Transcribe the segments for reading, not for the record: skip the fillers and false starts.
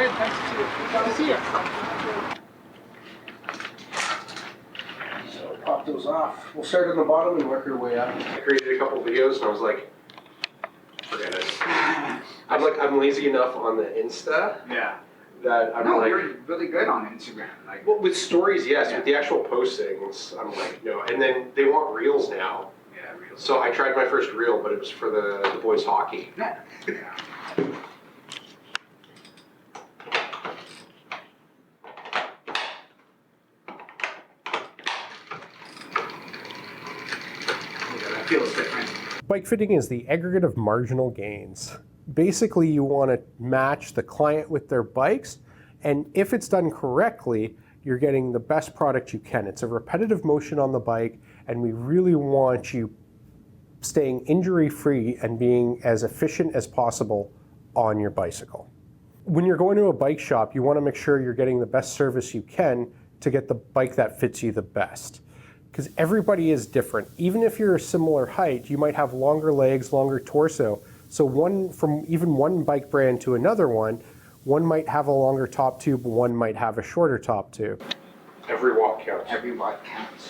good. Nice to see you. Good to see you. So pop those off. We'll start on the bottom and work our way up. I created a couple videos and I was like, forget it. I'm lazy enough on the Insta. Yeah. That I'm like, you're really good on Instagram. Like, well, with stories, yes. Yeah. With the actual postings, I'm like, no. And then they want reels now. yeah, real. So I tried my first reel, but it was for the boys hockey. Yeah. That feels different. Bike fitting is the aggregate of marginal gains. Basically, you want to match the client with their bikes, and if it's done correctly, you're getting the best product you can. It's a repetitive motion on the bike, and we really want you staying injury-free and being as efficient as possible on your bicycle. When you're going to a bike shop, you want to make sure you're getting the best service you can to get the bike that fits you the best. Because everybody is different. Even if you're a similar height, you might have longer legs, longer torso. So from even one bike brand to another one might have a longer top tube, one might have a shorter top tube. Every watt counts. Every watt counts.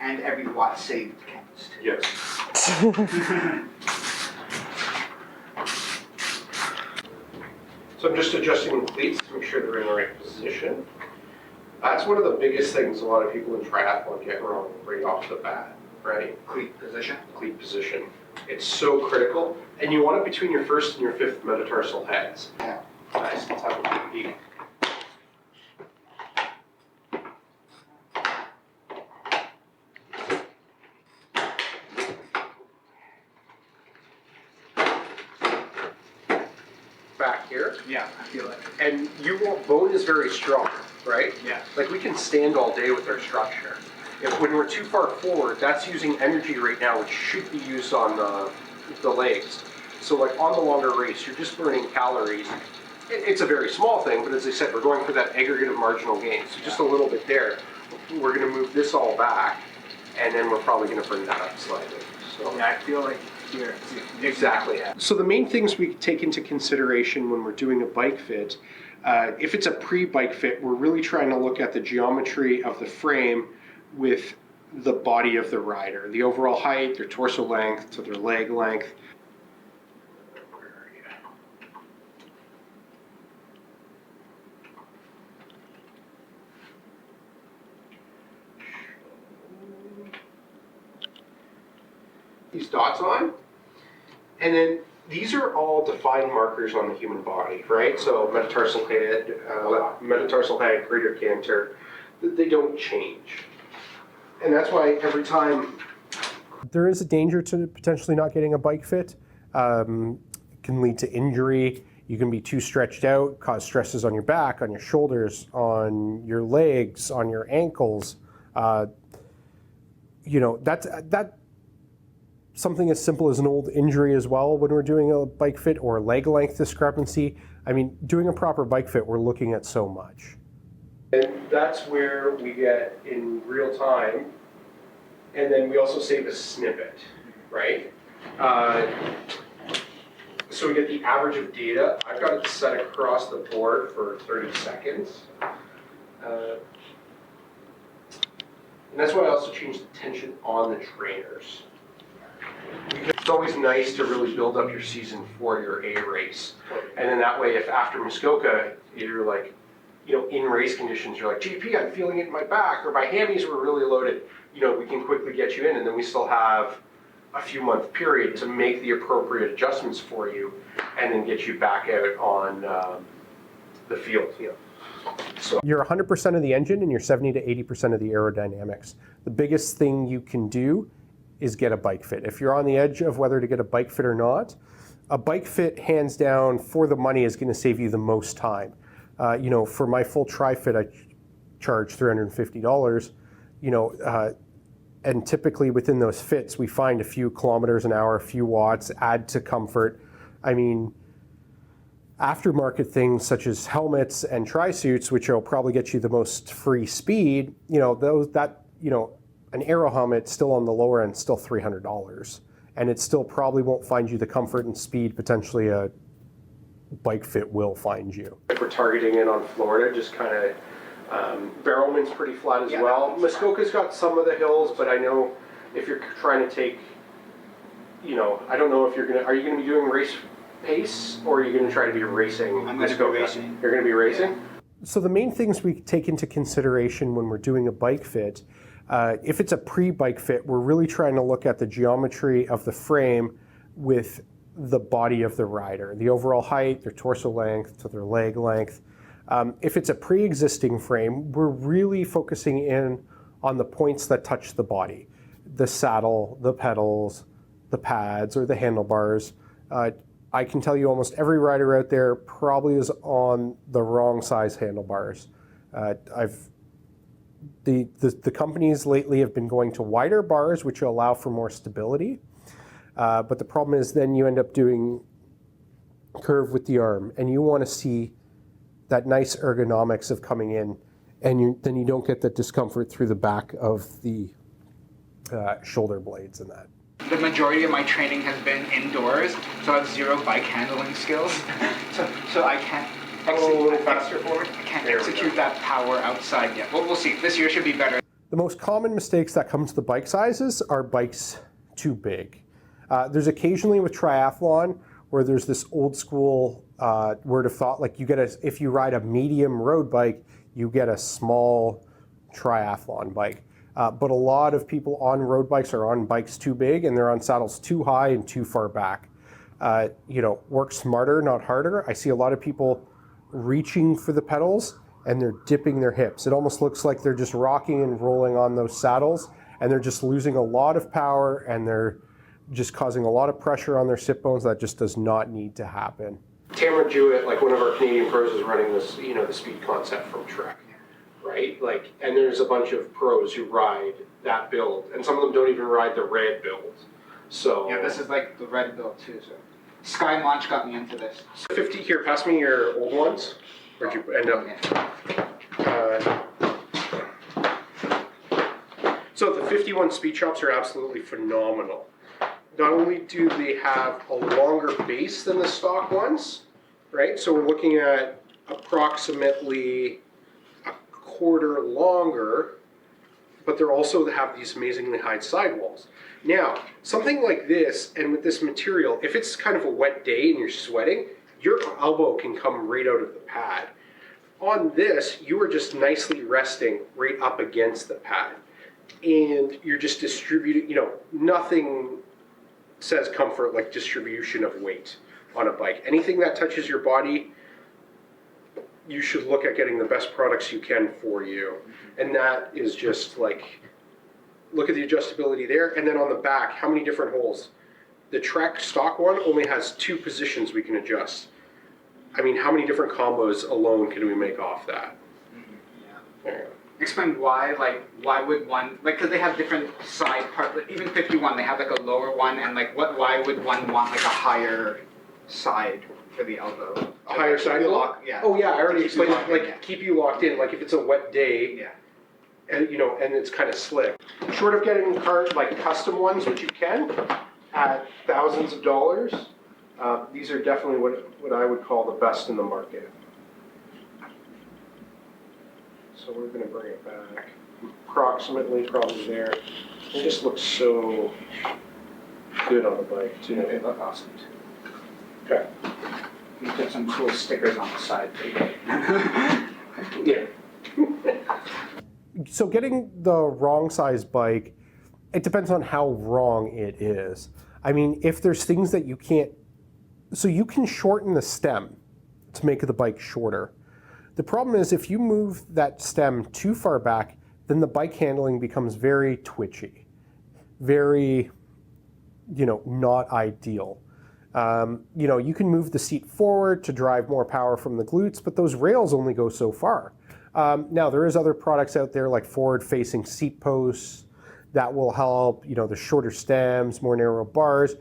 And every watt saved counts too. Yes. So I'm just adjusting the cleats to make sure they're in the right position. That's one of the biggest things a lot of people in triathlon get wrong right off the bat, right? Cleat position. Cleat position. It's so critical. And you want it between your first and your fifth metatarsal heads. Yeah. Nice. Let's have a quick peek. Back here. Yeah, I feel it. And bone is very strong, right? Yeah. Like we can stand all day with our structure. When we're too far forward, that's using energy right now, which should be used on the legs. So like on the longer race, you're just burning calories. It's a very small thing, but as I said, we're going for that aggregate of marginal gain. So just a little bit there. We're going to move this all back, and then we're probably going to bring that up slightly. So Yeah, I feel like here. exactly. So the main things we take into consideration when we're doing a bike fit, if it's a pre-bike fit, we're really trying to look at the geometry of the frame with the body of the rider, the overall height, their torso length to their leg length. Where are you? These dots on, and then these are all defined markers on the human body, right? So metatarsal head, greater canter, they don't change. And that's why every time... There is a danger to potentially not getting a bike fit. It can lead to injury. You can be too stretched out, cause stresses on your back, on your shoulders, on your legs, on your ankles. That's something as simple as an old injury as well when we're doing a bike fit, or leg length discrepancy. I mean, doing a proper bike fit, we're looking at so much. And that's where we get in real time, and then we also save a snippet, right? So we get the average of data. I've got it set across the board for 30 seconds. And that's why I also changed the tension on the trainers. It's always nice to really build up your season for your A race. And then that way, if after Muskoka, you're like, in race conditions, you're like, GP, I'm feeling it in my back, or my hammies were really loaded, we can quickly get you in, and then we still have a few month period to make the appropriate adjustments for you, and then get you back out on the field. So you're 100% of the engine, and you're 70 to 80% of the aerodynamics. The biggest thing you can do is get a bike fit. If you're on the edge of whether to get a bike fit or not, a bike fit, hands down, for the money, is going to save you the most time. For my full tri-fit, I charge $350, and typically within those fits, we find a few kilometers an hour, a few watts, add to comfort. I mean, aftermarket things such as helmets and tri-suits, which will probably get you the most free speed, an aero helmet still on the lower end, still $300. And it still probably won't find you the comfort and speed potentially a bike fit will find you. If we're targeting it on Florida, just kind of, Barrowman's pretty flat as well. Muskoka's got some of the hills, but I know if you're trying to take, I don't know if are you going to be doing race pace, or are you going to try to be racing? I'm going to be racing. You're going to be racing? Yeah. So the main things we take into consideration when we're doing a bike fit, if it's a pre-bike fit, we're really trying to look at the geometry of the frame with the body of the rider, the overall height, their torso length to their leg length. If it's a pre-existing frame, we're really focusing in on the points that touch the body, the saddle, the pedals, the pads, or the handlebars. I can tell you almost every rider out there probably is on the wrong size handlebars. The companies lately have been going to wider bars, which allow for more stability. But the problem is then you end up doing curve with the arm, and you want to see that nice ergonomics of coming in, and then you don't get the discomfort through the back of the shoulder blades and that. The majority of my training has been indoors, so I have zero bike handling skills. so I can't execute that power outside yet. Well, we'll see. This year should be better. The most common mistakes that come to the bike sizes are bikes too big. There's occasionally with triathlon where there's this old school word of thought, like if you ride a medium road bike, you get a small triathlon bike. But a lot of people on road bikes are on bikes too big, and they're on saddles too high and too far back. Work smarter, not harder. I see a lot of people reaching for the pedals and they're dipping their hips. It almost looks like they're just rocking and rolling on those saddles, and they're just losing a lot of power, and they're just causing a lot of pressure on their sit bones. That just does not need to happen. Tamara Jewett, like one of our Canadian pros, is running this, the speed concept from Trek, right? And there's a bunch of pros who ride that build, and some of them don't even ride the red build. So yeah, this is like the red build too. So Sky Launch got me into this. 50 here. Pass me your old ones. Where'd you end up? So the 51 speed chops are absolutely phenomenal. Not only do they have a longer base than the stock ones, right? So we're looking at approximately a quarter longer, but they also have these amazingly high sidewalls. Now, something like this, and with this material, if it's kind of a wet day and you're sweating, your elbow can come right out of the pad. On this, you are just nicely resting right up against the pad. And you're just distributing, nothing says comfort like distribution of weight on a bike. Anything that touches your body, you should look at getting the best products you can for you. And that is just like, look at the adjustability there. And then on the back, how many different holes? The Trek stock one only has 2 positions we can adjust. I mean, how many different combos alone can we make off that? Yeah. There you go. Explain why would one, because they have different side parts, even 51, they have like a lower one, and why would one want like a higher side for the elbow? A higher side lock? Yeah. Oh yeah, I already explained, keep you locked in, like if it's a wet day, yeah. And and it's kind of slick. Short of getting custom ones, which you can, at thousands of dollars, these are definitely what I would call the best in the market. So we're going to bring it back approximately probably there. It just looks so good on the bike too. They look awesome too. Okay. You put some cool stickers on the side too. Yeah. So getting the wrong size bike, it depends on how wrong it is. I mean, if there's things that you can't, so you can shorten the stem to make the bike shorter. The problem is if you move that stem too far back, then the bike handling becomes very twitchy, very, not ideal. You can move the seat forward to drive more power from the glutes, but those rails only go so far. Now, there is other products out there like forward-facing seat posts that will help, the shorter stems, more narrow bars.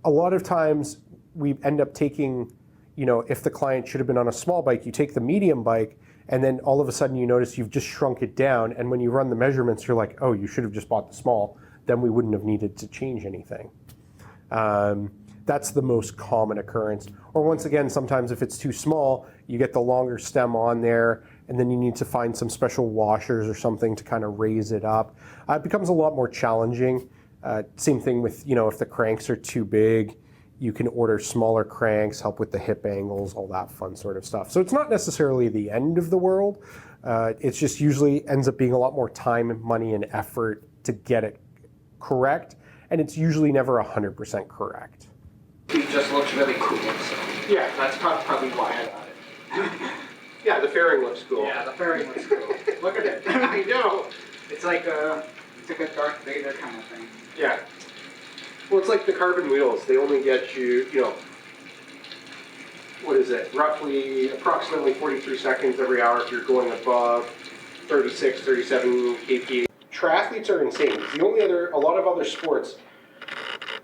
A lot of times we end up taking, if the client should have been on a small bike, you take the medium bike, and then all of a sudden you notice you've just shrunk it down, and when you run the measurements, you're like, oh, you should have just bought the small. Then we wouldn't have needed to change anything. That's the most common occurrence. Or once again, sometimes if it's too small, you get the longer stem on there, and then you need to find some special washers or something to kind of raise it up. It becomes a lot more challenging. Same thing with, if the cranks are too big, you can order smaller cranks, help with the hip angles, all that fun sort of stuff. So it's not necessarily the end of the world. It's just usually ends up being a lot more time, money, and effort to get it correct. And it's usually never 100% correct. It just looks really cool, so Yeah. that's probably why I got it. Yeah, the fairing looks cool. Yeah, the fairing looks cool. Look at it. I know. It's like a Darth Vader kind of thing. Yeah. Well, it's like the carbon wheels. They only get you, what is it? Approximately 43 seconds every hour if you're going above 36, 37 kph. Triathletes are insane. A lot of other sports,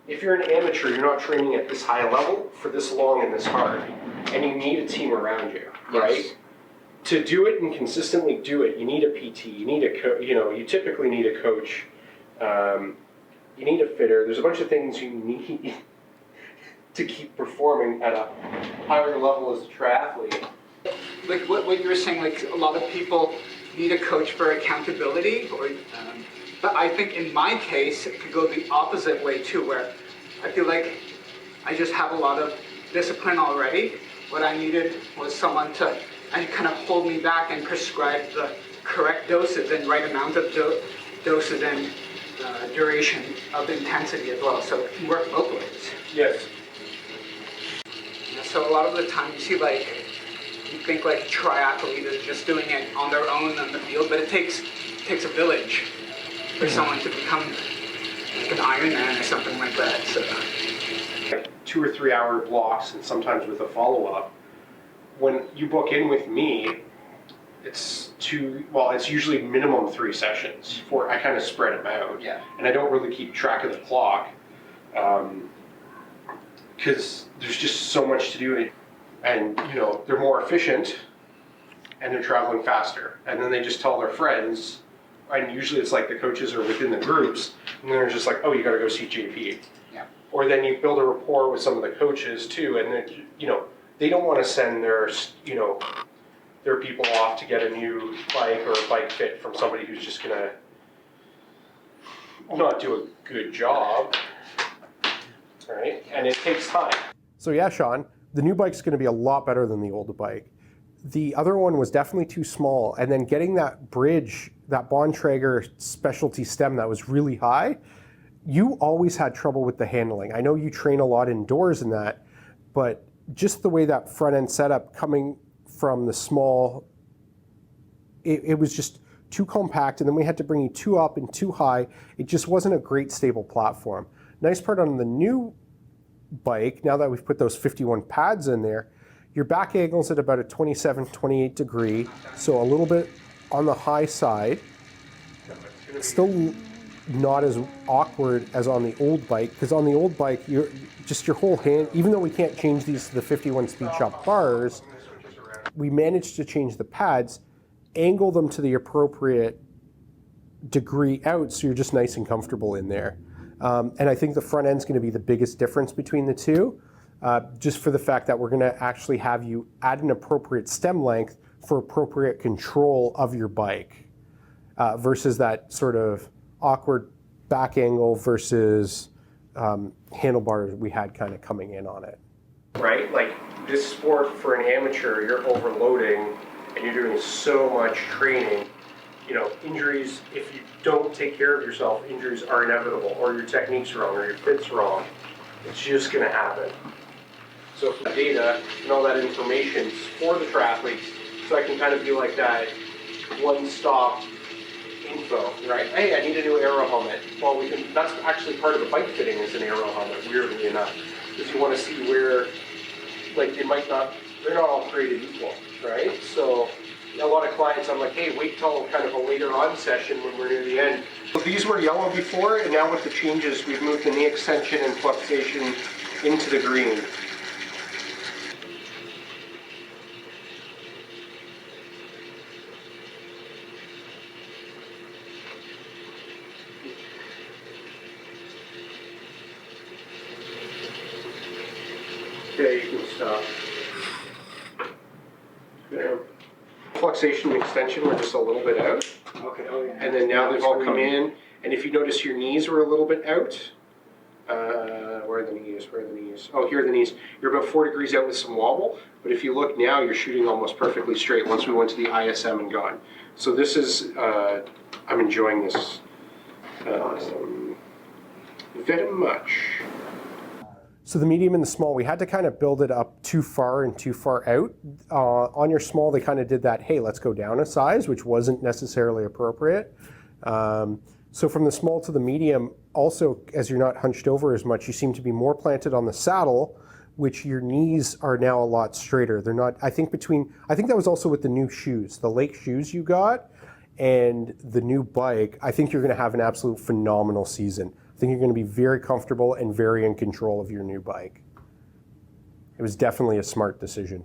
if you're an amateur, you're not training at this high level for this long and this hard, and you need a team around you, right? Yes. To do it and consistently do it, you need a PT, you need you typically need a coach, you need a fitter. There's a bunch of things you need to keep performing at a higher level as a triathlete. Like what you were saying, like a lot of people need a coach for accountability, but I think in my case it could go the opposite way too, where I feel like I just have a lot of discipline already. What I needed was someone to kind of hold me back and prescribe the correct doses and right amount of doses and duration of intensity as well, so it can work both ways. Yes. So a lot of the time you see you think like a triathlete is just doing it on their own on the field, but it takes a village for someone to become like an Ironman or something like that. So 2 or 3 hour blocks, and sometimes with a follow-up. When you book in with me, it's usually minimum 3 sessions. I kind of spread them out. Yeah. And I don't really keep track of the clock because there's just so much to do. And they're more efficient and they're traveling faster. And then they just tell their friends, and usually it's like the coaches are within the groups, and they're just like, oh, you got to go see JP. Yeah. Or then you build a rapport with some of the coaches too, and then, they don't want to send their people off to get a new bike or a bike fit from somebody who's just gonna not do a good job, right? And it takes time. So yeah, Sean, the new bike's going to be a lot better than the old bike. The other one was definitely too small, and then getting that bridge, that Bontrager specialty stem that was really high, you always had trouble with the handling. I know you train a lot indoors in that, but just the way that front end setup coming from the small, it was just too compact, and then we had to bring you too up and too high. It just wasn't a great stable platform. Nice part on the new bike, now that we've put those 51 pads in there, your back angle's at about a 27, 28 degree, so a little bit on the high side. Still not as awkward as on the old bike, because on the old bike, your whole hand, even though we can't change these to the 51 speed shop bars, we managed to change the pads, angle them to the appropriate degree out, so you're just nice and comfortable in there. And I think the front end's going to be the biggest difference between the two, just for the fact that we're going to actually have you at an appropriate stem length for appropriate control of your bike, versus that sort of awkward back angle versus handlebars we had kind of coming in on it. Right? Like this sport for an amateur, you're overloading and you're doing so much training. Injuries, if you don't take care of yourself, injuries are inevitable, or your technique's wrong, or your fit's wrong. It's just going to happen. So for the data and all that information for the triathletes, so I can kind of be like that one-stop info, right? Hey, I need a new aero helmet. Well, that's actually part of the bike fitting is an aero helmet, weirdly enough. Because you want to see where, they're not all created equal, right? So a lot of clients, I'm like, hey, wait till kind of a later on session when we're near the end. So these were yellow before, and now with the changes, we've moved the knee extension and flexation into the green. there, you can stop. There. Fluxation and extension were just a little bit out. Okay. Oh, yeah. And then now they've all come in. And if you notice your knees were a little bit out. Where are the knees? Where are the knees? Oh, here are the knees. You're about 4 degrees out with some wobble. But if you look now, you're shooting almost perfectly straight once we went to the ISM and gone. So this is, I'm enjoying this very much. So the medium and the small, we had to kind of build it up too far and too far out. On your small, they kind of did that, hey, let's go down a size, which wasn't necessarily appropriate. So from the small to the medium, also, as you're not hunched over as much, you seem to be more planted on the saddle, which your knees are now a lot straighter. They're not, I think that was also with the new shoes, the Lake shoes you got and the new bike. I think you're going to have an absolute phenomenal season. I think you're going to be very comfortable and very in control of your new bike. It was definitely a smart decision.